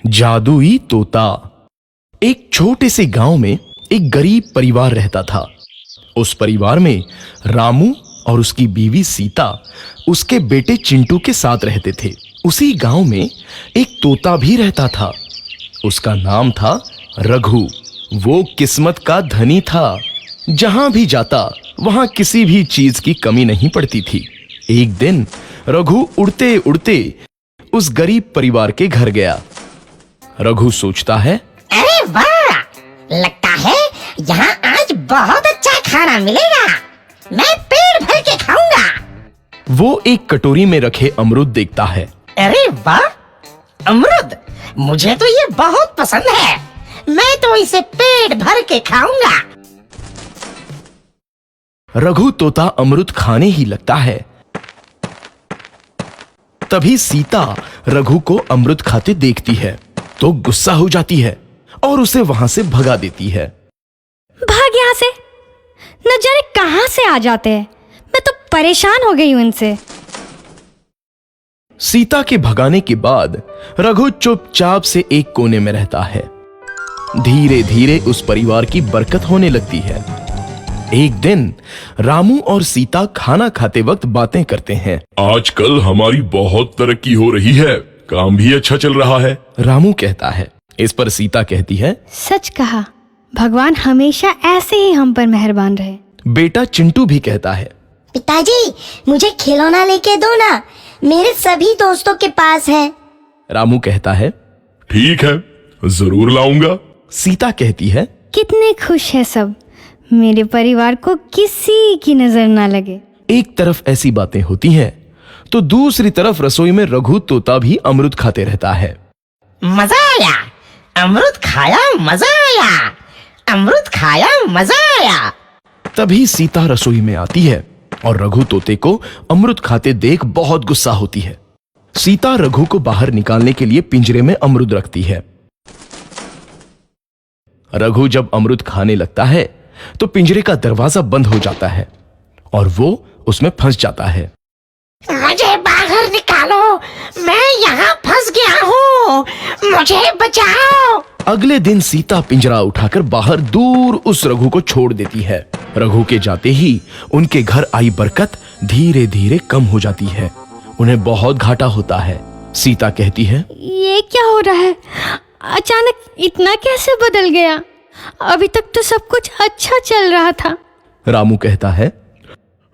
जादुई तोता। एक छोटे से गांव में एक गरीब परिवार रहता था। उस परिवार में रामू और उसकी बीवी सीता उसके बेटे चिंटू के साथ रहते थे। उसी गांव में एक तोता भी रहता था। उसका नाम था रघु। वो किस्मत का धनी था। जहां भी जाता वहां किसी भी चीज की कमी नहीं पड़ती थी। एक दिन रघु उड़ते उड़ते उस गरीब परिवार के घर गया। रघु सोचता है, अरे वाह, लगता है यहाँ आज बहुत अच्छा खाना मिलेगा। मैं पेट भर के खाऊंगा। वो एक कटोरी में रखे अमरूद देखता है। अरे वाह, अमरूद मुझे तो ये बहुत पसंद है। मैं तो इसे पेट भर के खाऊंगा। रघु तोता अमरूद खाने ही लगता है। तभी सीता रघु को अमरूद खाते देखती है तो गुस्सा हो जाती है और उसे वहां से भगा देती है। भाग यहाँ से, न जाने कहां से आ जाते हैं। मैं तो परेशान हो गई हूं इनसे। सीता के भगाने के बाद रघु चुपचाप से एक कोने में रहता है। धीरे धीरे उस परिवार की बरकत होने लगती है। एक दिन रामू और सीता खाना खाते वक्त बातें करते हैं। आजकल हमारी बहुत तरक्की हो रही है, काम भी अच्छा चल रहा है। रामू कहता है। इस पर सीता कहती है, सच कहा, भगवान हमेशा ऐसे ही हम पर मेहरबान रहे। बेटा चिंटू भी कहता है, पिताजी मुझे खिलौना लेके दो ना, मेरे सभी दोस्तों के पास है। रामू कहता है, ठीक है, जरूर लाऊंगा। सीता कहती है, कितने खुश है सब, मेरे परिवार को किसी की नजर ना लगे। एक तरफ ऐसी बातें होती हैं तो दूसरी तरफ रसोई में रघु तोता भी अमरूद खाते रहता है। मजा आया, अमरूद खाया, मजा आया, अमरूद खाया, मजा आया। तभी सीता रसोई में आती है और रघु तोते को अमरूद खाते देख बहुत गुस्सा होती है। सीता रघु को बाहर निकालने के लिए पिंजरे में अमरूद रखती है। रघु जब अमरूद खाने लगता है तो पिंजरे का दरवाजा बंद हो जाता है और वो उसमें फंस जाता है। मुझे बाहर निकालो, मैं यहाँ फंस गया हूँ, मुझे बचाओ। अगले दिन सीता पिंजरा उठाकर बाहर दूर उस रघु को छोड़ देती है। रघु के जाते ही उनके घर आई बरकत धीरे धीरे कम हो जाती है। उन्हें बहुत घाटा होता है। सीता कहती है, ये क्या हो रहा है, अचानक इतना कैसे बदल गया? अभी तक तो सब कुछ अच्छा चल रहा था। रामू कहता है,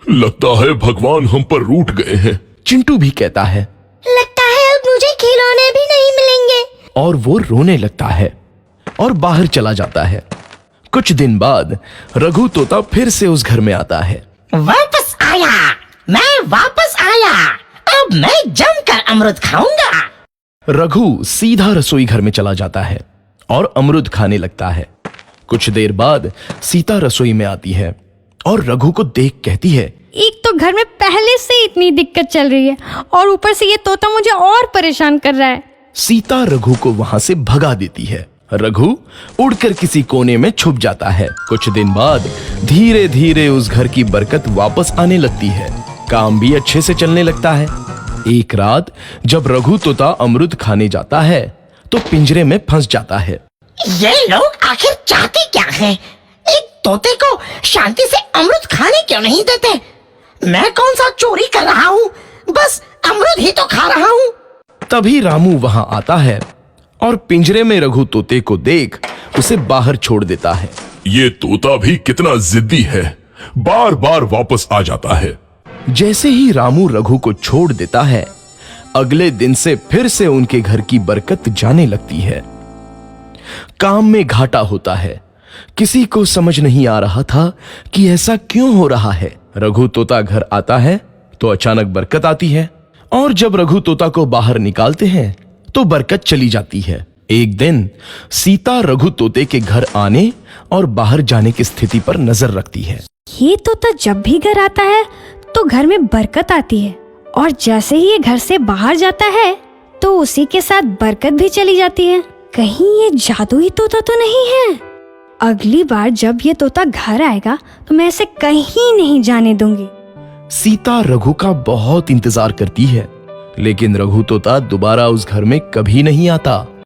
लगता है भगवान हम पर रूठ गए हैं। चिंटू भी कहता है, लगता है अब मुझे खिलौने भी नहीं मिलेंगे। और वो रोने लगता है और बाहर चला जाता है। कुछ दिन बाद रघु तोता फिर से उस घर में आता है। वापस आया, मैं वापस आया, अब मैं जमकर अमरूद खाऊंगा। रघु सीधा रसोई घर में चला जाता है और अमरूद खाने लगता है। कुछ देर बाद सीता रसोई में आती है और रघु को देख कहती है, एक तो घर में पहले से इतनी दिक्कत चल रही है और ऊपर से ये तोता मुझे और परेशान कर रहा है। सीता रघु को वहां से भगा देती है। रघु उड़कर किसी कोने में छुप जाता है। कुछ दिन बाद धीरे धीरे उस घर की बरकत वापस आने लगती है। काम भी अच्छे से चलने लगता है। एक रात जब रघु तोता अमरूद खाने जाता है तो पिंजरे में फंस जाता है। ये लोग आखिर चाहते क्या हैं? एक तोते को शांति से अमरूद खाने क्यों नहीं देते? मैं कौन सा चोरी कर रहा हूँ? बस अमरूद ही तो खा रहा हूँ। तभी रामू वहां आता है और पिंजरे में रघु तोते को देख उसे बाहर छोड़ देता है। ये तोता भी कितना जिद्दी है, बार बार वापस आ जाता है। जैसे ही रामू रघु को छोड़ देता है, अगले दिन से फिर से उनके घर की बरकत जाने लगती है। काम में घाटा होता है। किसी को समझ नहीं आ रहा था कि ऐसा क्यों हो रहा है। रघु तोता घर आता है तो अचानक बरकत आती है और जब रघु तोता को बाहर निकालते हैं तो बरकत चली जाती है। एक दिन सीता रघु तोते के घर आने और बाहर जाने की स्थिति पर नजर रखती है। ये तोता जब भी घर आता है तो घर में बरकत आती है और जैसे ही ये घर से बाहर जाता है तो उसी के साथ बरकत भी चली जाती है। कहीं ये जादुई तोता तो नहीं है? अगली बार जब ये तोता घर आएगा तो मैं इसे कहीं नहीं जाने दूंगी। सीता रघु का बहुत इंतजार करती है लेकिन रघु तोता दोबारा उस घर में कभी नहीं आता।